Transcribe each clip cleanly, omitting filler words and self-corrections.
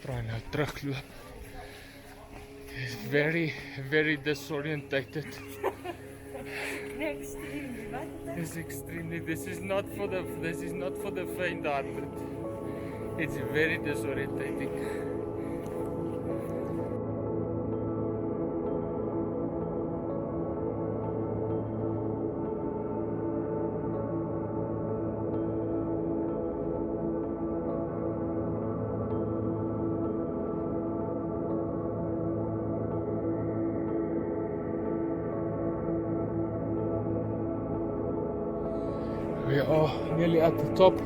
Try nou terugloop. It's very, very disorientated. It's extremely. This is not for the faint-hearted. It's very disorientating. We are nearly at the top.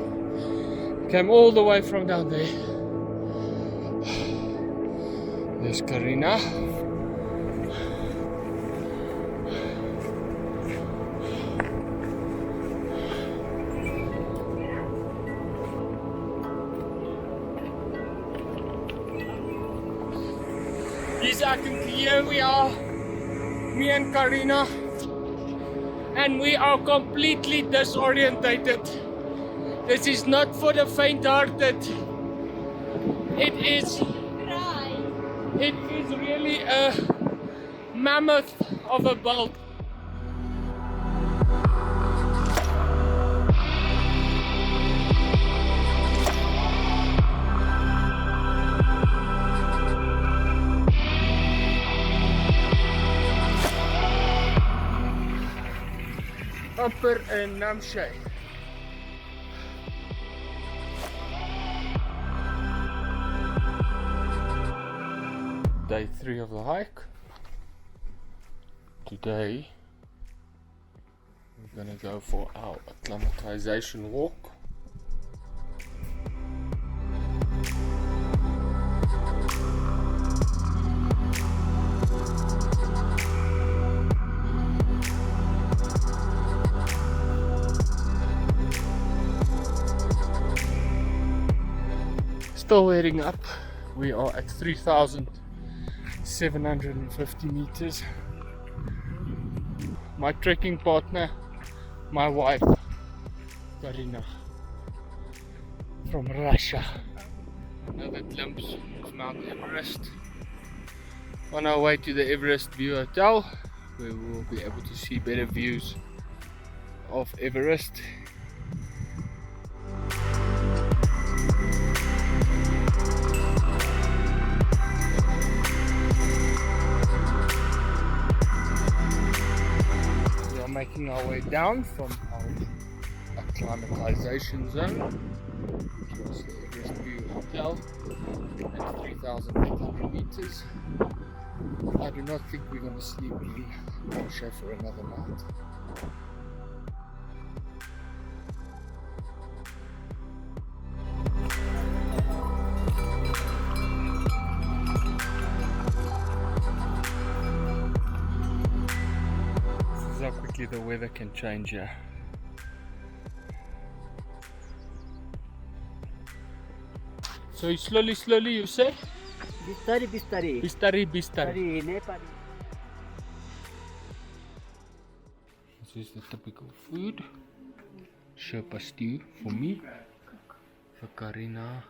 Came all the way from down there. There's Karina. Yes, I can here we are. Me and Karina. And we are completely disorientated. This is not for the faint-hearted. It is really a mammoth of a bulk. Upper and Namche. Day 3 of the hike. Today we're gonna go for our acclimatization walk. Still wearing up. We are at 3,750 meters. My trekking partner, my wife, Karina, from Russia. Another glimpse of Mount Everest. On our way to the Everest View Hotel, where we will be able to see better views of Everest. Making our way down from our acclimatization zone, which was the Everest View Hotel at 3,800 meters. I do not think we're going to sleep in Pangboche for another night. How quickly the weather can change here. So slowly you say? Bistari. This is the typical food. Sherpa stew for me. For Karina.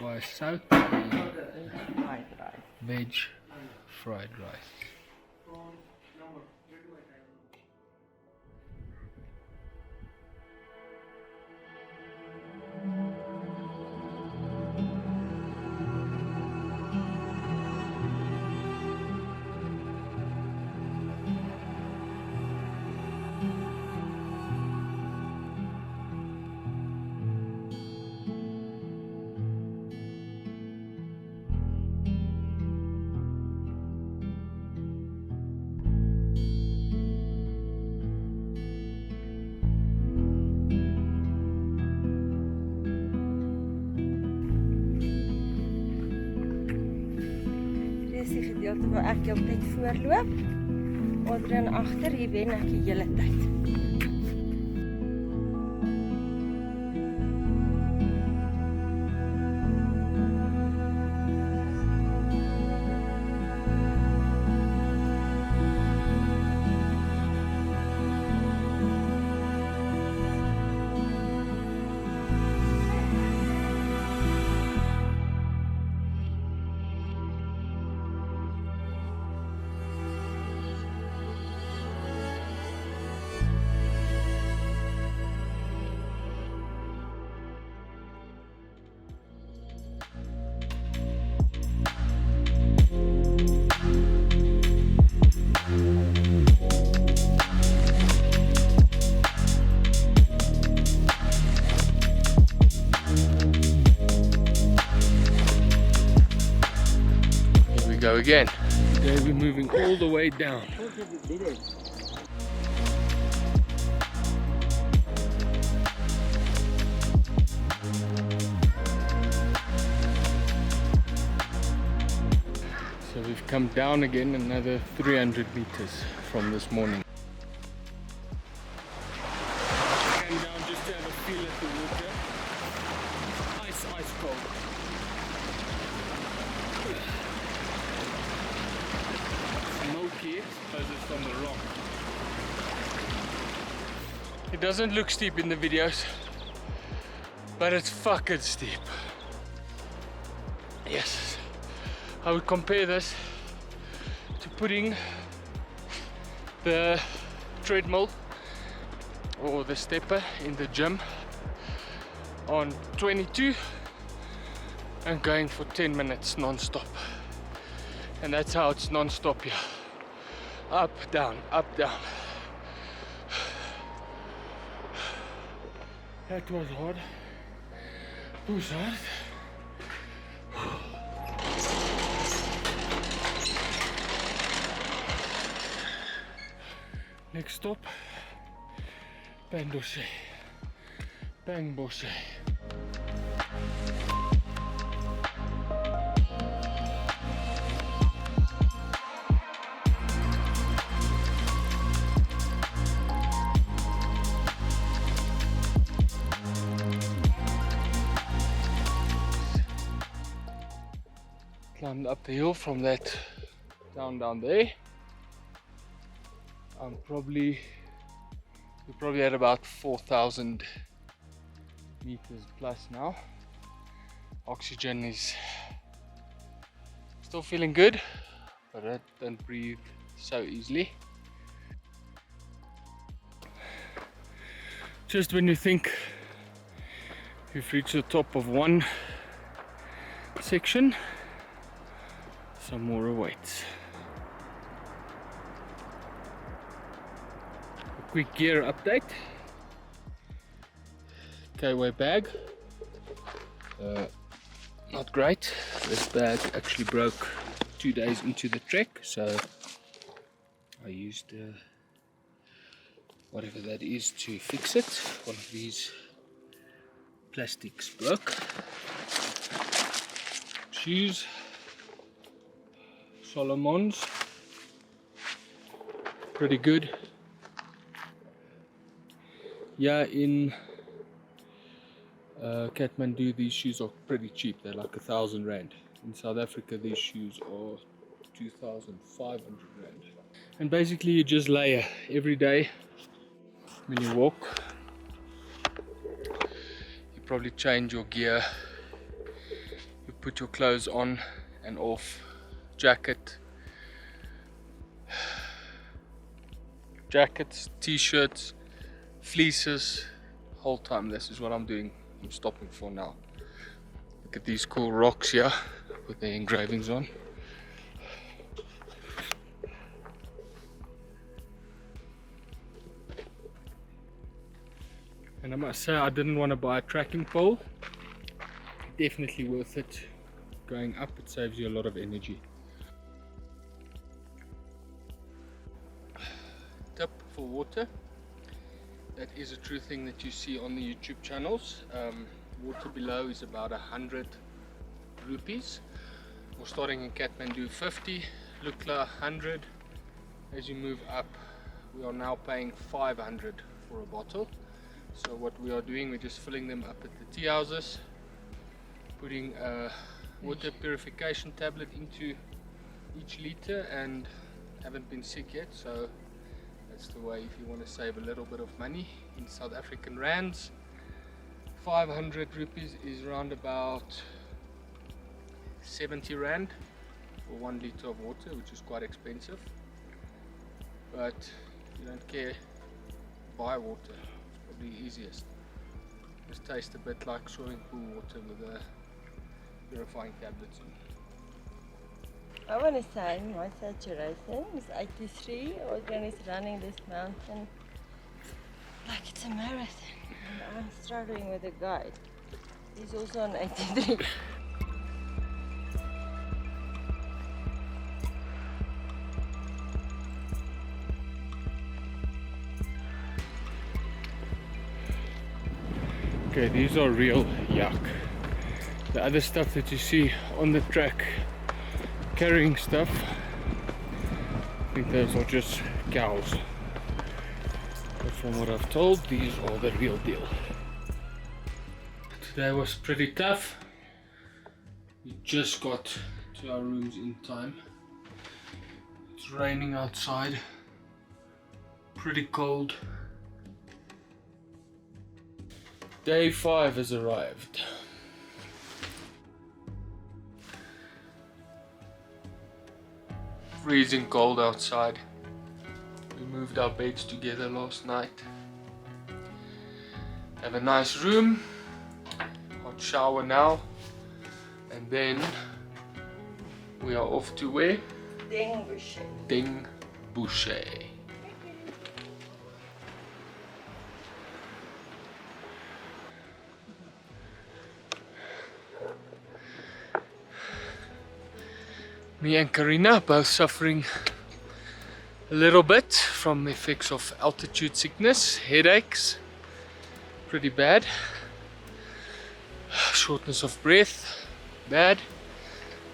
Rice soup. Veg fried rice. Die gedeelte waar ek altyd voorloop. Adrian agter, hier wen ek die hele tyd. Today we're moving all the way down. So we've come down again another 300 meters from this morning. Came down just to have a feel at the water. Ice cold. Smoky, suppose it's from the rock. It doesn't look steep in the videos, but it's fucking steep. Yes. I would compare this to putting the treadmill or the stepper in the gym on 22 and going for 10 minutes non-stop. And that's how it's non-stop here. Up, down, up, down. That was hard. It was hard. Next stop, Pangboche. Pangboche. Climbed up the hill from that down there. We're probably at about 4,000 meters plus now. Oxygen is still feeling good, but I don't breathe so easily. Just when you think you've reached the top of one section, some more awaits. Quick gear update. KY bag. Not great. This bag actually broke 2 days into the trek, so I used whatever that is to fix it. One of these plastics broke. Shoes. Solomon's. Pretty good. Yeah, in Kathmandu these shoes are pretty cheap. They're like 1,000 rand. In South Africa these shoes are 2,500 rand. And basically you just layer every day when you walk. You probably change your gear. You put your clothes on and off. Jackets, t-shirts, fleeces. Whole time this is what I'm doing. I'm stopping for now. Look at these cool rocks here with the engravings on. And I must say I didn't want to buy a tracking pole. Definitely worth it. Going up, it saves you a lot of energy. Tip for water. That is a true thing that you see on the YouTube channels. Water below is about 100 rupees. We're starting in Kathmandu 50, Lukla 100. As you move up, we are now paying 500 for a bottle. So what we are doing, we're just filling them up at the tea houses, putting a water purification tablet into each liter, and haven't been sick yet, so that's the way if you want to save a little bit of money. In South African rands, 500 rupees is around about 70 rand for 1 liter of water, which is quite expensive, but you don't care, buy water. It's probably easiest. Just tastes a bit like swimming pool water with the purifying tablets in. I want to say my saturation is 83. Adrian is running this mountain like it's a marathon, and I'm struggling with a guide. He's also on 83. Okay, these are real yuck. The other stuff that you see on the track carrying stuff, I think those are just cows. But from what I've told, these are the real deal. Today was pretty tough. We just got to our rooms in time. It's raining outside, pretty cold. Day 5 has arrived. Freezing cold outside. We moved our beds together last night. Have a nice room, hot shower now, and then we are off to where? Dingboche. Dingboche. Me and Karina both suffering a little bit from the effects of altitude sickness, headaches, pretty bad, shortness of breath, bad.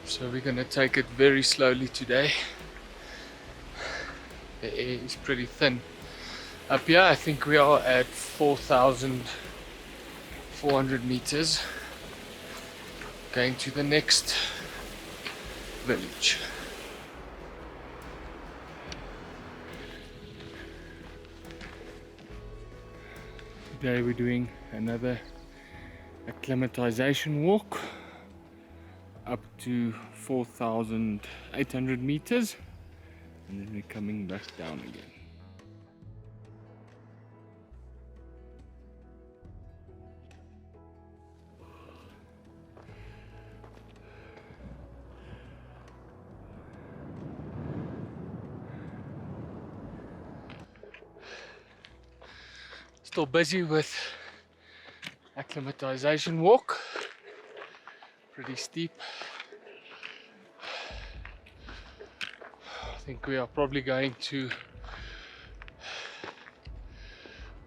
So we're gonna take it very slowly today. The air is pretty thin. Up here I think we are at 4,400 meters, going to the next village. Today we're doing another acclimatization walk up to 4,800 meters, and then we're coming back down again. Still busy with acclimatization walk, pretty steep. I think we are probably going to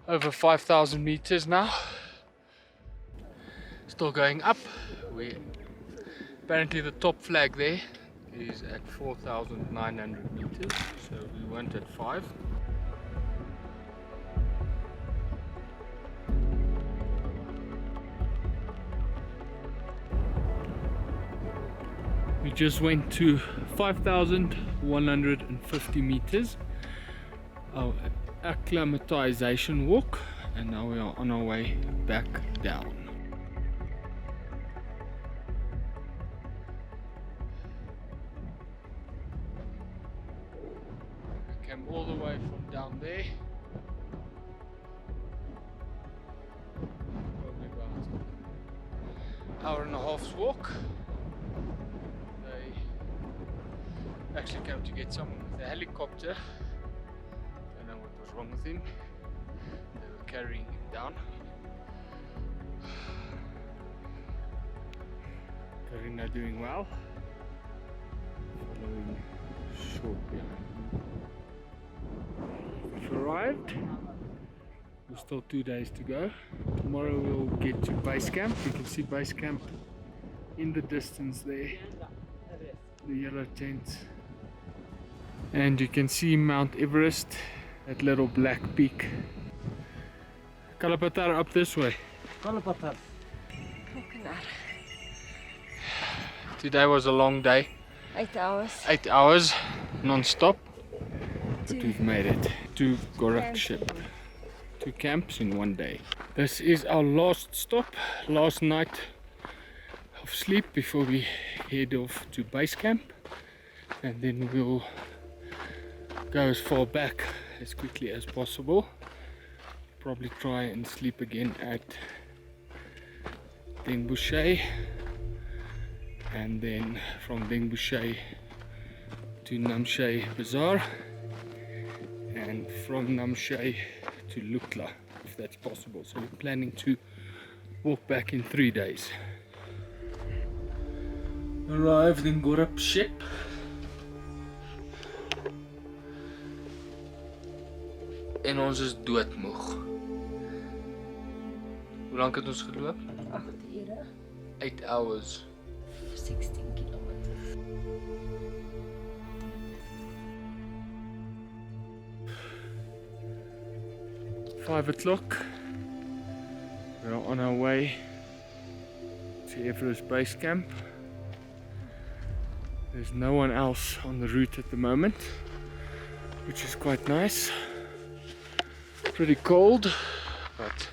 over 5,000 meters now. Still going up. Apparently the top flag there is at 4,900 meters, so we went at 5. We just went to 5,150 meters, our acclimatization walk, and now we are on our way back down. We came all the way from down there, probably about an hour and a half's walk. Actually came to get someone with a helicopter. Don't know what was wrong with him. They were carrying him down. Karina doing well. Following short behind. We've arrived. There's still 2 days to go. Tomorrow we'll get to base camp. You can see base camp in the distance there. The yellow tents. And you can see Mount Everest, that little black peak. Kalapatar up this way. Kalapatar. Today was a long day. 8 hours. 8 hours, non-stop. But we've made it to Gorakshep. 2 camps in 1 day. This is our last stop, last night of sleep before we head off to base camp. And then we'll go as far back as quickly as possible. Probably try and sleep again at Dingboche, and then from Dingboche to Namche Bazar, and from Namche to Lukla, if that's possible. So we're planning to walk back in 3 days. Arrived in Gorakshep. En ons is doodmoeg. Hoe lang het ons geloop? 8 ure, 8 hours. 16 kilometers. 5 o'clock. We are on our way to Everest Base Camp. There's no one else on the route at the moment, which is quite nice. Pretty cold, but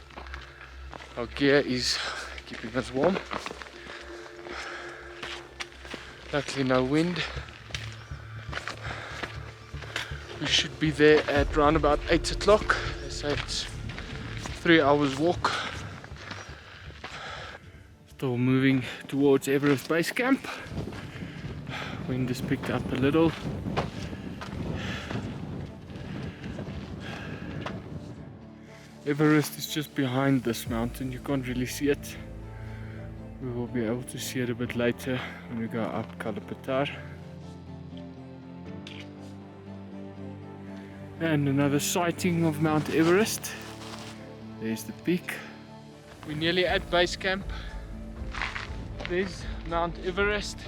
our gear is keeping us warm. Luckily no wind. We should be there at around about 8 o'clock. They say it's 3 hours walk. Still moving towards Everest Base Camp. Wind has picked up a little. Everest is just behind this mountain. You can't really see it. We will be able to see it a bit later when we go up Kathmandu. And another sighting of Mount Everest. There's the peak. We're nearly at base camp. There's Mount Everest.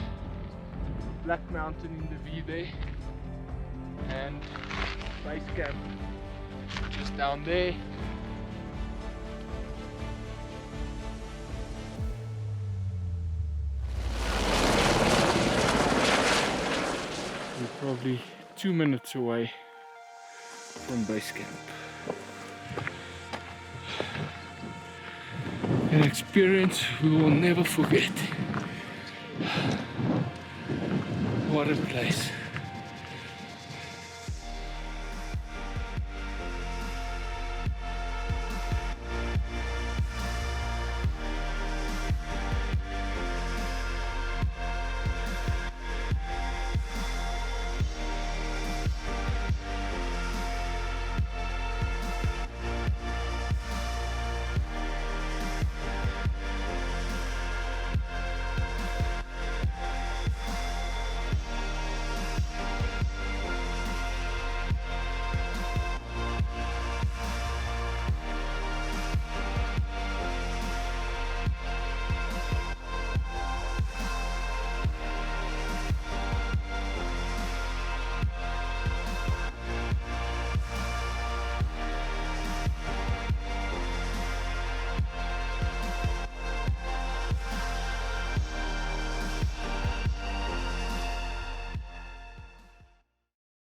Black mountain in the V there. And base camp just down there. We're probably 2 minutes away from base camp. An experience we will never forget. What a place.